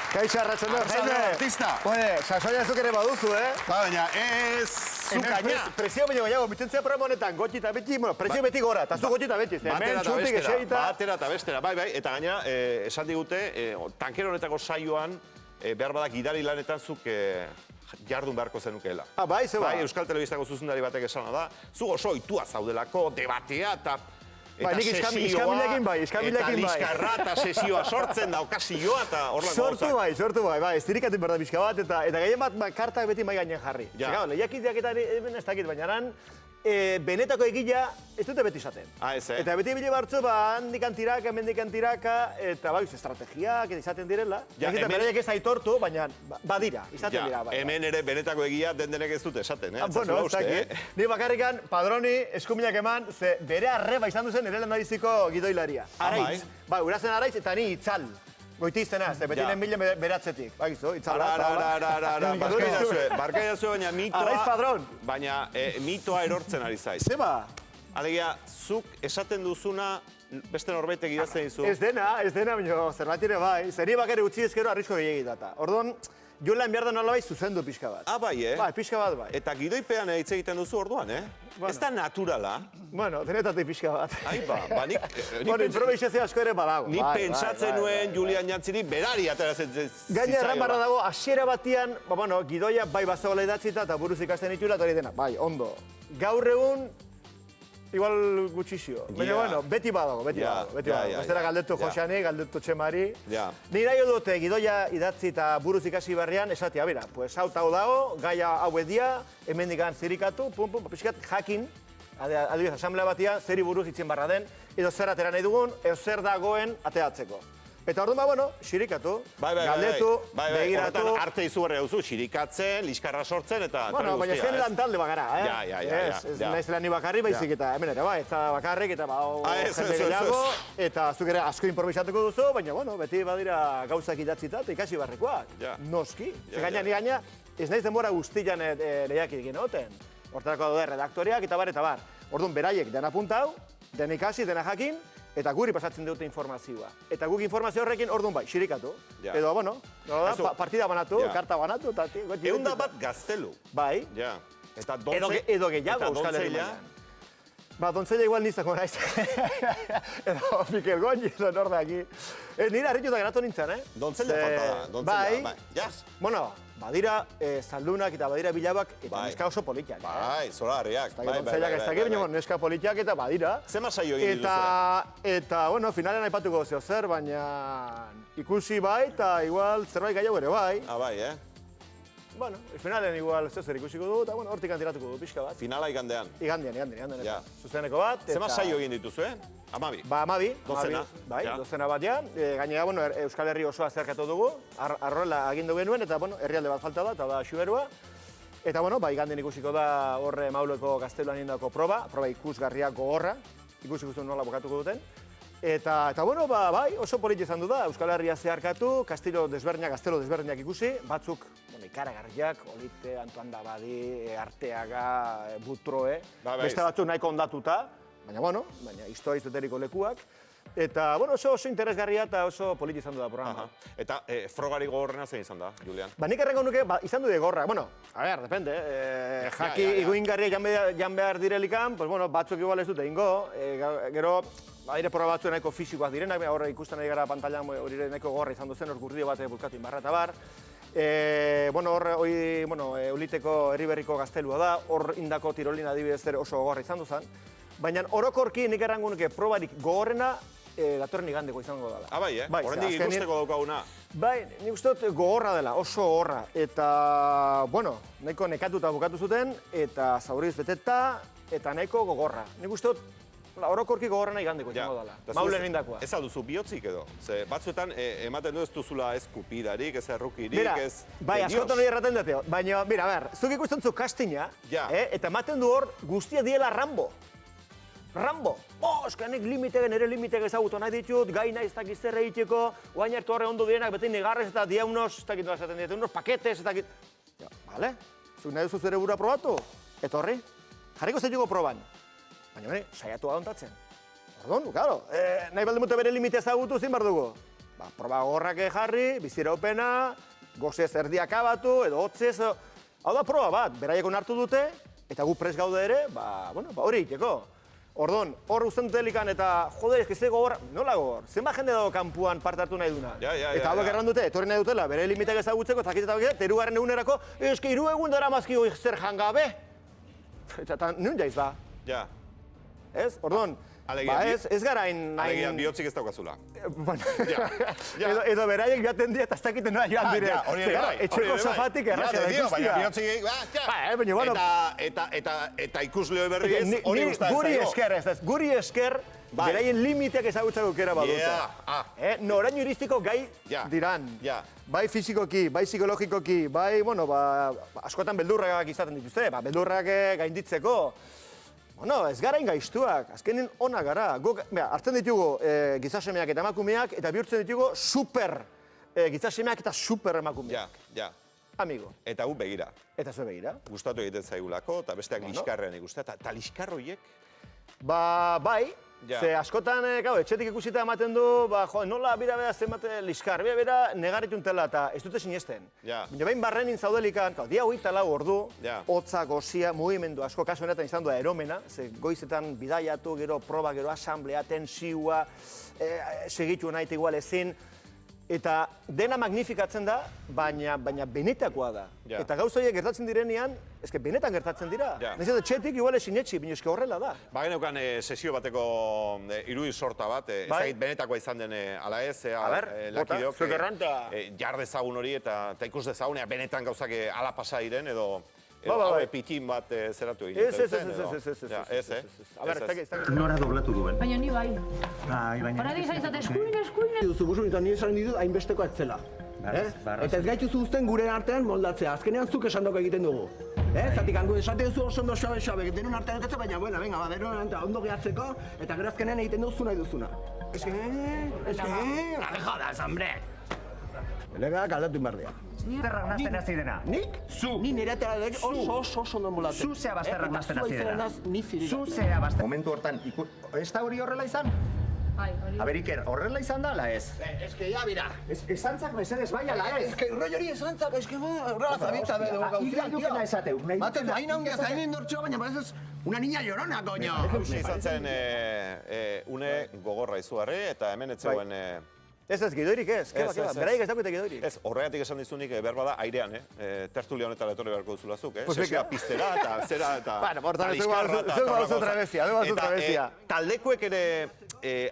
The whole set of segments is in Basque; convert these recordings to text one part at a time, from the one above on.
Kaixo, arratsalde, jende. Artista. Sasoia zuk ere baduzu, Baina ez zukaina. Presio gehiago, mitzentza programa honetan, gotxi eta beti, presio beti gora, eta zu gotxi eta beti. Batera eta bestera, bai, eta gaina, esan digute, tankero honetako saioan, behar badak gidari lanetan zuk jardun beharko zenukeela. Bai, zeba. Bai, Euskal Telebistako zuzendari batek esana da, zu oso oitua zaudelako, debatea eta nik iskamilekin bai. Eta liskarra eta sesioa sortzen da, okasioa eta horrelako gauzak. Sortu bai, ez dirikaten berda pixka bat, eta gehien bat kartak beti mai gainen jarri. Lehiakideak eta hemen ez dakit, baina eran, benetako egila ez dute beti izaten. Eta beti bile bartzu, handikan tiraka, mendikan tiraka, eta bai, estrategiak izaten direla. Beraiek ez aitortu, baina badira, izaten dira. Hemen ere benetako egia denek ez dute esaten, Bueno, ez dakit. Ni bakarrikan, Padroni eskuminak eman, ze bere arreba izan duzen ere lehendabiziko gidoilaria. Araitz. Bai, urazen Araitz eta ni Itzal. Goitiztena, ze betinen mila beratzetik. Bagizu, Itzal bat. Barkai dazu, baina mitoa... Araiz Padron. Baina mitoa erortzen ari zaiz. Zeba? Alegia, zuk esaten duzuna beste norbaitek idazten dizu. Ez dena, baina zerbait ere bai. Zeri bakare utzi ezkero arrisko gehiagitata. Orduan, Jolan behar da nolabait zuzendu pixka bat. Bai, Bai, pixka bat bai. Eta gidoipean hitz egiten duzu orduan, Ez da naturala. Bueno, denetatik pixka bat. Nik... Bueno, improvisazio asko ere badago. Ni pentsatzen nuen Julian Jantziri berari ateratzen zitzaion. Gaina erran barra dago, hasiera batian, gidoia bai bazagola idatzita eta buruz ikasten itula, eta hori dena, bai, ondo. Gaur egun, igual gutxizio. Baina, bueno, beti badago. Bestera galdetu Joseani, galdetu Txemari. Ni nahi dute gidoia idatzi eta buruz ikasi barrian, esatia, bera, pues hau eta hau dago, gaia hau edia, hemendikan zirikatu, pixkat jakin, adibidez, asamblea batia, zeri buruz itzien barra den, edo zer atera nahi dugun, edo zer dagoen ateatzeko. Eta orduan, xirikatu, galdetu, begiratu... Horretan arte izugarri duzu, xirikatzen, liskarra sortzen eta... Bueno, baina zen lan talde bagara, Ez naiz lan ni bakarri baizik eta hemen ere, ez da bakarrik eta jende gehiago, eta zuk ere asko improvisatuko duzu, baina, beti badira gauzak idatzita eta ikasi barrekoak. Noski. Gaina, ez naiz denbora guztian lehiakik egin egoten. Hortarako daude redaktoreak eta bar. Orduan, beraiek dena puntau, dena ikasi, dena jakin, eta guri pasatzen dute informazioa. Eta guk informazio horrekin orduan bai, xirikatu. Edo, partida banatu, karta banatu, eta... Eunda bat gaztelu. Bai. Edo gehiago Euskal Herrian. Dontzeila igual nizako naiz. Edo Mikel Goñi, edo nordaki. Nire harritu eta geratu nintzen, Dontzeila falta da, bai. Jaz? Bueno, badira zaldunak eta badira bilabak eta neska oso politiak. Bai, zolarriak. Dontzeilak ez dakit, baina neska politiak eta badira. Zema saio egin dituzu? Eta, finalean aipatuko zeo zer, baina ikusi bai eta igual zerbait gehiago ere bai. Bai, Bueno, finalean igual zer ikusiko du eta hortik antiratuko du pixka bat. Finala igandean? Igandean. Zuzeneko bat. Zema saio egin dituzu, Amabi? Amabi. Dozena? Bai, dozena bat ja. Gainera, Euskal Herri osoa zerkatu dugu, arrola agindu genuen, eta herrialde bat falta da, eta da Xuberua. Eta, igandean ikusiko da horre Mauleko gazteluan indako proba ikusgarriak gogorra, ikusiko nola bokatuko duten. Eta, bai, oso polit izan du da, Euskal Herria zeharkatu, gaztelo desberdinak ikusi, batzuk, ikaragarriak, Olite, Antoan Dabadi, Arteaga, Butroe, beste batzuk nahiko ondatuta, baina historia izoteriko lekuak. Eta, oso interesgarria eta oso polit izan du da programa. Eta frogari gogorrena zein izan da, Julian? Nik errengo nuke, izan du de gorra. Depende. Jaki iguingarriak jan behar direlikan, batzuk igual ez dute ingo. Gero, aire proba batzu nahiko fisikoak direnak, horre ikusten ari gara pantailan hori nahiko gorra izan duzen, hor gurdio bat bulkatu inbarra eta bar. Oliteko herriberriko gaztelua da, hor indako tirolina adibidez oso gorra izan duzan. Baina orokorki nik errango nuke probarik gogorrena datorren igandeko izango dela. Bai, horrendik ikusteko daukaguna. Bai, nik uste dut gogorra dela, oso gogorra. Eta, nahiko nekatuta bukatu zuten, eta zauriz beteta, eta nahiko gogorra. Nik uste dut orokorki gogorrena igandeko izango dela. Maulen indakoa. Ez alduzu bihotzik edo? Batzuetan ematen du ez duzula ez kupidarik, ez errukirik, ez... Bai, askotan hori erraten dute. Baina, zuk ikusten zu kastina, eta ematen du hor guztia diela Rambo. Rambo! Eskanek ere limiteg ezagutu nahi ditut, gaina ez dakiz zer egiteko, oain hartu horre ondo direnak, beti negarrez eta dia unos, ez dakit nola esaten dira, unos paketes, ez dakit... Bale, zuk nahi duzu zure burua probatu? Etorri, jarriko zaituko proban. Baina, saiatu adontatzen. Orduan, claro, nahi baldin mute bere limite ezagutu zin behar dugu. proba gogorrak jarri, biziraupena, gozez erdiak abatu, edo hotzez, hau da proba bat, beraiek onartu dute, eta gu prest gaude ere, hori egiteko. Ordon, hor uzten dutelikan eta, jode, eskizte gogor, nola gogor? Zenba jende dago kanpuan parte hartu nahi duna? Eta hauek erran dute, etorri nahi dutela, bere limitak ezagutzeko, eta hirugarren egunerako, eski 3 egun dara mazkio zer jangabe. Eta nun jaiz ba? Ja. Ez? Ordon, ez gara hain... Alegian bihotzik ez daukazula. Edo beraiek joaten dira eta ez dakiten nola joan dire. Hori ere bai. Etxeko sofatik erraza da ikustia. Eta ikusleo berriz, hori gustatzen guri esker, guri esker, beraien limiteak ezagutzak aukera baduta. Noraino iristiko gai diran. Bai fizikoki, bai psikologikoki, bai, askotan beldurrak izaten dituzte, beldurrak gainditzeko. Ez gara ingaiztuak, azkenin onak gara. Guk, hartzen ditugu gizasemeak eta emakumeak, eta bihurtzen ditugu super gizasemeak eta super emakumeak. Ja. Amigo. Eta gu begira. Eta zu begira. Gustatu egiten zaigulako, eta besteak liskarrean ikustea. Eta liskarroiek? Bai. Ze askotan, etxetik ikusita ematen du, nola bira zenbate liskar, bira negarrituntela eta ez dute sinesten. Baina behin barrenin zaudelikan, dia 24 ordu, hotza, gozia, mugimendu asko, kasu honetan izan du eromena, ze goizetan bidaiatu, gero proba, gero asamblea, tensiua, segitu nahi igual ezin, eta dena magnifikatzen da, baina benetakoa da. Eta gauza horiek gertatzen direnean, benetan gertatzen dira. Naiz eta txetik igual esinetxi, baina horrela da. Geneukan sesio bateko irudi sorta bat, ezagit benetakoa izan den ala ez, lakideok jar dezagun hori eta ikus dezagun, benetan gauzak ala pasa diren edo pitin bat zeratu egin. Ez. Nora doblatu duen. Baina ni bai. Hora dizan izate, eskuin. Duzu busu nintzen nire esan ditut hainbesteko atzela. Eta ez gaituzu uzten gure artean moldatzea, azkenean zuk esan doko egiten dugu. Zatik hango esate duzu oso ondo xabe, denon artean egatzen, baina, venga, denon ondo gehatzeko, eta gero azkenean egiten duzu nahi duzuna. Jodas, hombre! Legeak aldatu inbardia. Zerrak nazten hasi dena. Nik? Zu! Ni nire atera oso ondo molatzen. Zu zea bazterrak nazten hasi dena. Zu zea bazterrak. Momentu hortan, ez da hori horrela izan? Bai, hori. Aber, Iker, horrela izan da, ala ez? Ja, bira. Esantzak mesedez bai, ala ez? Roi hori esantzak, horrela zabitza bedo gauzia, tío. Nahi esateu. Mate, hain handia zain indortxoa, baina pareces una niña llorona, coño. Izan zen une gogorra izugarri, eta hemen etzegoen... Ez gidoirik ez, beraiek ez dakute gidoirik. Ez, horregatik esan dizunik behar bada airean, tertulia honetan etorri beharko duzulazuk, sesioa piztera eta zera eta... Hortan ez dugu trabezia. Taldekuek ere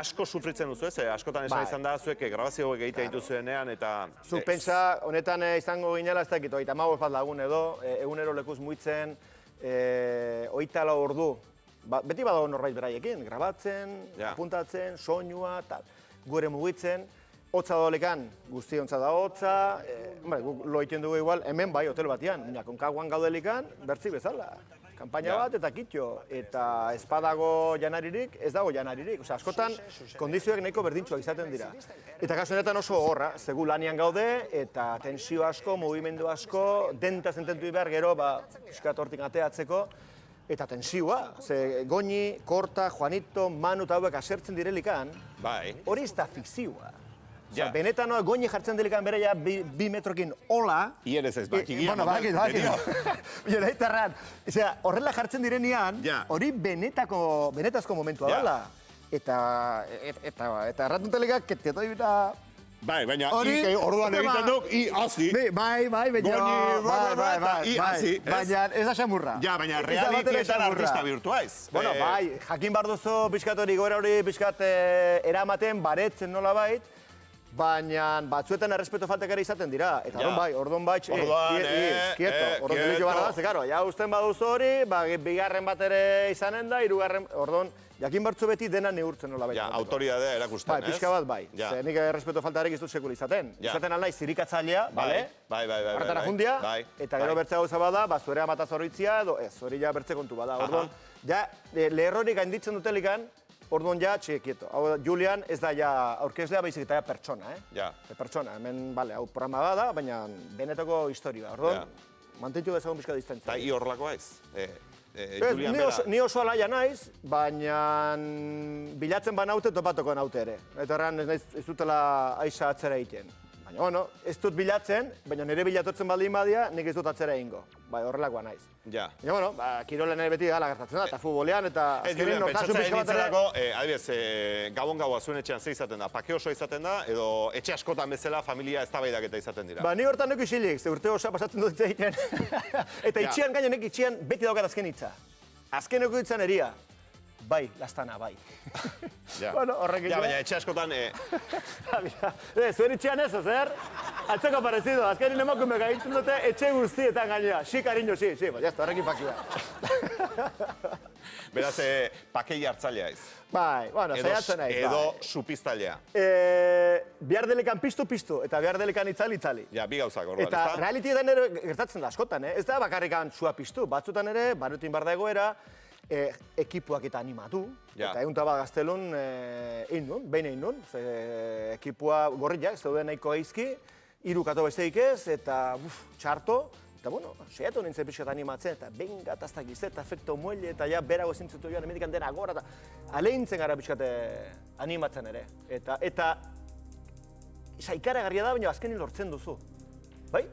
asko sufritzen duzu ez, askotan esan izan da, zuek grabazioak egitea dituzuenean eta... Zuk pentsa, honetan izango ginela ez dakit, 35 bat lagun edo, egunero lekuz muitzen, 24 ordu. Beti badago norbait beraiekin, grabatzen, apuntatzen, soinua, tal. Gure mugitzen, hotza dolekan, guztiontza da hotza, lo egiten dugu igual, hemen bai, hotel batian, konkaguan gaudelikan, bertzi bezala. Kampaina bat eta kitxo, eta ez badago janaririk, ez dago janaririk. Askotan, kondizioak nahiko berdintxoak izaten dira. Eta kasu honetan oso horra, segu lanian gaude, eta tensio asko, mugimendu asko, denta zententu behar gero, piskat hortik ateatzeko, eta tensioa, ze Goñi, Korta, Juanito, Manu eta hauek asertzen direlikan, hori ez da fikzioa. Benetan Goñi jartzen delikan bere ja 2 metrokin hola. Ierez ez bakigia. Horrela jartzen direnean, hori benetazko momentua dela. Eta erratun telegak, ketetoi bera... Baina orduan egiten duk, hazi. Baina ez da xamurra. Baina realitietan artista virtuaiz. Jakin behar duzu pixkat hori goera hori pixkat eramaten, baretzen nola bait, baina batzuetan errespeto faltak ere izaten dira. Eta orduan bai, kieto. Orduan delitio barra da, ze karo, ja usten baduzu hori, bigarren bat ere izanen da, hirugarren, orduan, jakin bertzu beti dena neurtzen nola baita. Autoridadea erakusten, ez? Pixka bat bai. Ze nik errespeto faltarek ez dut sekul izaten. Izaten alnai zirikatzailea, bale? Horretara jundia, eta gero bertze gauza bada, zurea mataz horitzia, edo ez, hori ja bertze kontu bada. Orduan, ja, leherrorik gainditzen dutelikan, orduan ja, kieto. Hau, Julian ez da ja aurkezlea, baizik eta pertsona, pertsona, hemen, bale, hau programa bada, baina benetako historia. Orduan, mantentu dezagun pixka distantzia. Eta hi horrelako aiz? Julian bera. Ni oso alaia naiz, baina bilatzen banaute topatuko naute ere. Eta horren ez dutela aixa atzera egiten. Baina, bueno, ez dut bilatzen, baina nire bilatotzen baldin badia, nik ez dut atzera egingo. Bai, horrelakoa naiz. Ja. Baina, bueno, kirolen ere beti gala gertatzen da, eta futbolean, eta azkenin nortasun pixka bat ere. Adibidez, gabon-gaua zuen etxean ze izaten da, pake oso izaten da, edo etxe askotan bezala familia eztabaidak eta izaten dira. Ba, ni hortan neko isilik, ze urte osoa pasatzen dut egiten. Eta itxian gaino nek itxian beti daukat azken hitza. Azkeneko hitzan eria. Bai, lastana, bai. Bueno, horrek ja, baina etxe askotan... Zuen itxian ez, zer? Atzeko parezido, azkenin emakume gaitzen dute etxe guztietan gainera. Si, cariño, si, jazta, horrekin pakia. Beraz, pakei hartzailea ez. Bai, bueno, zaiatzen naiz. Edo supiztailea. Behar delekan piztu, eta behar delekan itzali. Ja, bi gauzak, orduan, eta realitietan ere gertatzen da askotan, ez da bakarrikan sua piztu. Batzutan ere, barutin bar da egoera, ekipuak eta animatu, eta egun taba gaztelun egin nun, behin egin nun. Ekipua gorriak, zeuden nahiko eizki, 3 kato besteik ez, eta txarto. Eta, bueno, seiatu nintzen pixkat animatzen, eta benga, eta azta gizet, eta efekto muelle, eta ja berago zintzetu joan, emendikan dena gora, eta alehintzen gara pixkat animatzen ere. Eta ikaragarria da, baina azkenin lortzen duzu. Bai?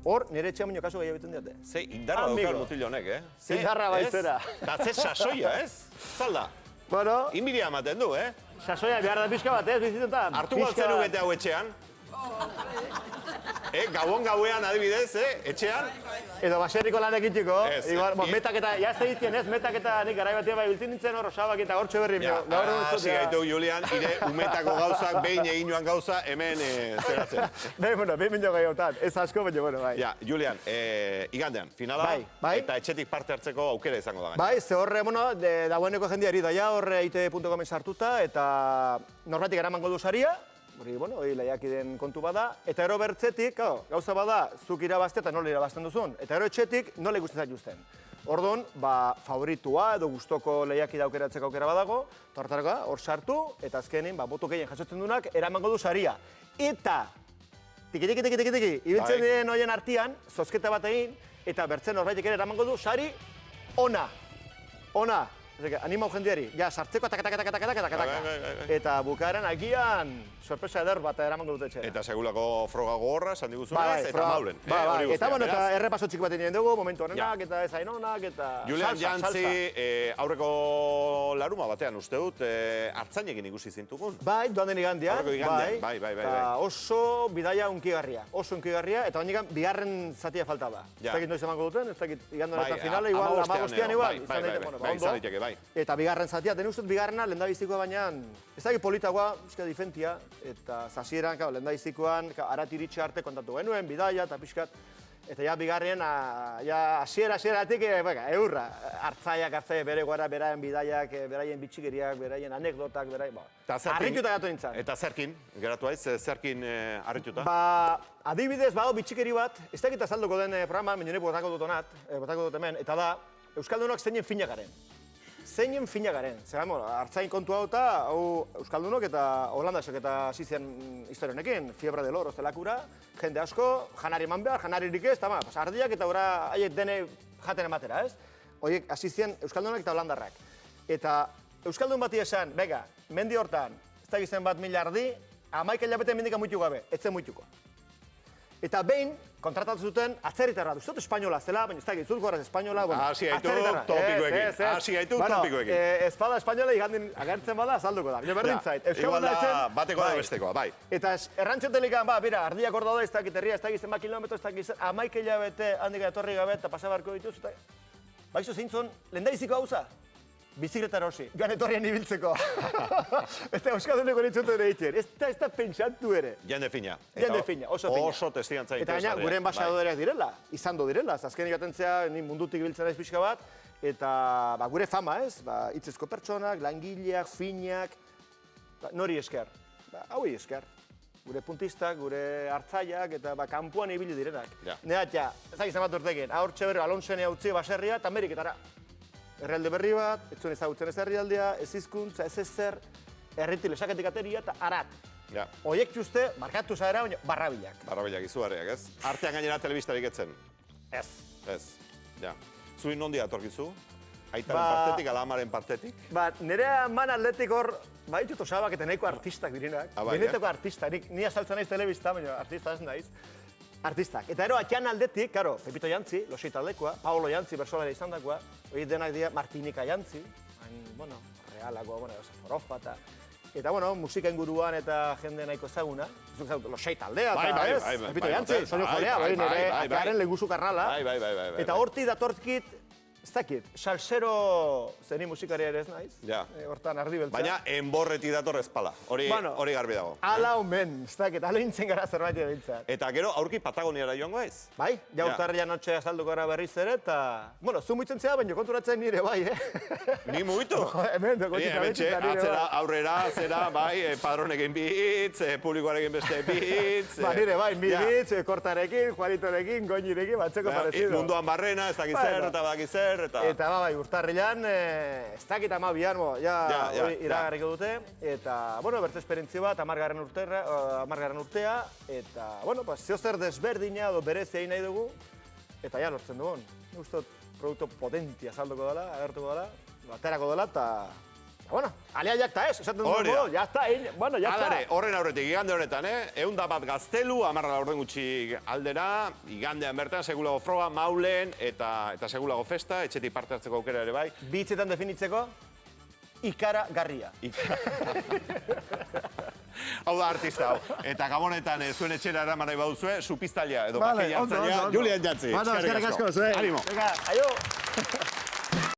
Hor, nire etxean baino kasu gehiago egiten diate. Ze indarra daukar mutil honek, Indarra baizera. Eta ze sasoia, ez? Zalda? Bueno... Inbidia ematen du, Sasoia behar da pixka bat, bizitetan. Hartu galtzen ugete hau etxean? Gabon-gauean adibidez, etxean? Edo baserriko lanek itxiko. Metaketa, jazte egiten ez, metaketa nik garai batia bai biltzen nintzen hor osabak eta hortxe berri. Hasi gaitu, Julian, ire umetako gauzak, behin egin joan gauza, hemen zeratzen. Behin minio gaiotan, ez asko, baina, bueno, bai. Ja, Julian, igandean, finala, eta etxetik parte hartzeko aukera izango da. Bai, ze horre, bueno, dagoeneko jendeari daia, horre IT.com sartuta, eta norbatik eramango du saria, hori, bueno, hori lehiakiden kontu bada, eta ero bertzetik, gauza bada, zuk irabazte eta nola irabazten duzun, eta ero etxetik nola ikusten zaituzten. Orduan, favoritua edo gustoko lehiakide aukeratzeko aukera badago, eta hortaraka, hor sartu, eta azkenin, boto gehien jasotzen dunak, eramango du saria. Eta, tiki, ibiltzen diren horien artian, zozketa bat egin, eta bertzen norbaitek ere eramango du sari ona. Ona. Animau jendeari, ja, sartzeko eta bukaeran agian sorpresa eder bat eramango dute etxera. Eta segulako froga gogorra, esan diguzunez, eta maulen. Eta bueno, eta errepaso txik bat egin dugu, momentu honenak, eta ez ainonak, eta... Julian Jantzi, aurreko laruma batean uste dut, hartzainekin ikusi zintukun. Bai, doan den igandean. Bai. Eta oso bidaia unkigarria, eta honetan bigarren zatia falta da. Ez dakit noiz emango duten, ez dakit igandoan eta finale, igual, amagostean igual, eta bigarren zatia, den ustez bigarrena lehendabizikoa baina, ez dakit politagoa, pixka difentia, eta zazieran, lehendabizikoan, arat iritsi arte kontatu genuen, bidaia eta pixkat, eta ja bigarren, hasieratik, eurra, hartzaiak bere guara, beraien bidaiak, beraien bitxikeriak, beraien anekdotak, harrituta gatu nintzen. Eta zerkin, geratu haiz, zerkin harrituta? Adibidez, badago bitxikeri bat, ez dakit azalduko den programa, minune botako dut hemen, eta da, Euskaldunok zeinen fina garen. Zeinen fina garen. Hartzain kontu hau eta Euskaldunok eta Holandasok eta zizian historionekin, fiebre del oro zelakura, jende asko, janari eman behar, janaririk ez, eta ardiak eta ora haiek dene jaten ematera, ez? Horiek asizien Euskaldunak eta Holandarrak. Eta Euskaldun bati esan, bega, mendi hortan, ez da gizten bat miliardi, 11 hilabete mendika muitu gabe, etzen muituko. Eta behin, kontratatu zuten atzerritarra, duztot espainola zela, baina ez da gizut goraz espainola, hasi gaitu topikoekin. Espada espainola igandin agertzen bada, azalduko da. Berdin zait. Igual da bateko da bestekoa, bai. Eta errantzotelikan, bera, ardiak hor daude, ez dakit herria, ez dakit zenbat kilometro, ez dakit 11 hilabete handik etorri gabe eta pasabarko dituz, eta... Baizu zeintzun, lehendaiziko hauza? Bizikleta erosi, joan etorrien ibiltzeko. Eta Euskalduneko nintzuten egiten, ez da pentsatu ere. Jende fina. Jende fina, oso fina. Oso testigantza interesgarria. Eta gaina, gure enbaixadoreak direla, izando direla. Azken igatentzea, ni mundutik ibiltzen naiz pixka bat, eta gure fama ez, hitzezko pertsonak, langileak, finak, nori esker. Hauei esker. Gure puntistak, gure hartzaiak, eta kanpoan ibili direnak. Neat, ez da gizan bat urtekin, ahortxe berri, Alonsene utzi baserria, eta Ameriketara. Herrialde berri bat, ez zuen ezagutzen ez herrialdea, ez hizkuntza, ez ezer, herritik lesaketik ateria eta arat. Oiek txuste, markatu zaera, baina barrabilak. Barrabilak, izugarriak, ez? Artean gainera telebistarik etzen? Ez. Ez, ja. Zuin nondi atorkizu? Aitaren partetik, ala amaren partetik? Nire aman atletik hor, ditut osabak eta nahiko artistak direnak. Benetako artistak, ni azaltzen naiz telebista, baina artista ez naiz. Artistak. Eta ero, atxan aldetik, karo, Pepito Jantzi, Losei taldekoa, Paolo Jantzi, bersolari izan dakoa, hori denak dira Martinika Jantzi, bueno, Realakoa, bueno, Forofa, eta, bueno, musika inguruan eta jende nahiko ezaguna, Losei taldea, eta ez, Pepito Jantzi, soinu jolea, hori nire, atearen leguzu karnala, eta horti datortkit, ez dakit, salsero zeni musikari ere ez naiz, hortan ardi beltza. Baina enborretik dator ezpala, hori garbi dago. Ala omen, ez dakit, ala intzen gara zerbait egintzat. Eta gero, aurki Patagoniara joango ez? Bai, ja urtarrian notxe azalduko gara berriz ere, eta... Bueno, zu muitzen zea, baina konturatzen nire bai, Ni mugitu? Hemen, dokotita betxita nire bai. Atzera, aurrera, zera, bai, padronekin bi hitz, publikoarekin beste bi hitz... Ba, nire bai, bi hitz, kortarekin, Juanitorekin, goñirekin, batzeko parezido. Munduan barrena, ez dakiz zer, eta badakiz zer, eta bai, urtarrilan, ez dakit 12an, iragarriko dute, eta, bueno, bertze esperientzio bat, 10. urtea, eta, bueno, zeozer desberdina edo berezia nahi dugu, eta ja, lortzen dugun. Gustot, produktu potentia salduko dela, agertuko dela, aterako dela, eta, bueno, alia jakta ez, esaten dugu, jazta, bueno, jazta. Adare, horren aurretik, igande honetan, 101 gaztelu, 10 laurden gutxi aldera, igandean bertan, segulago froga, maulen, eta segulago festa, etxetik parte hartzeko aukera ere bai. Bitzetan definitzeko, ikara garria. Hau da artista, hau. Eta gabonetan zuen etxera eraman nahi baduzue, su piztalia edo bakei hartzailea, Julian Jantzi. Eskerrik asko, zuen. Animo. Aio.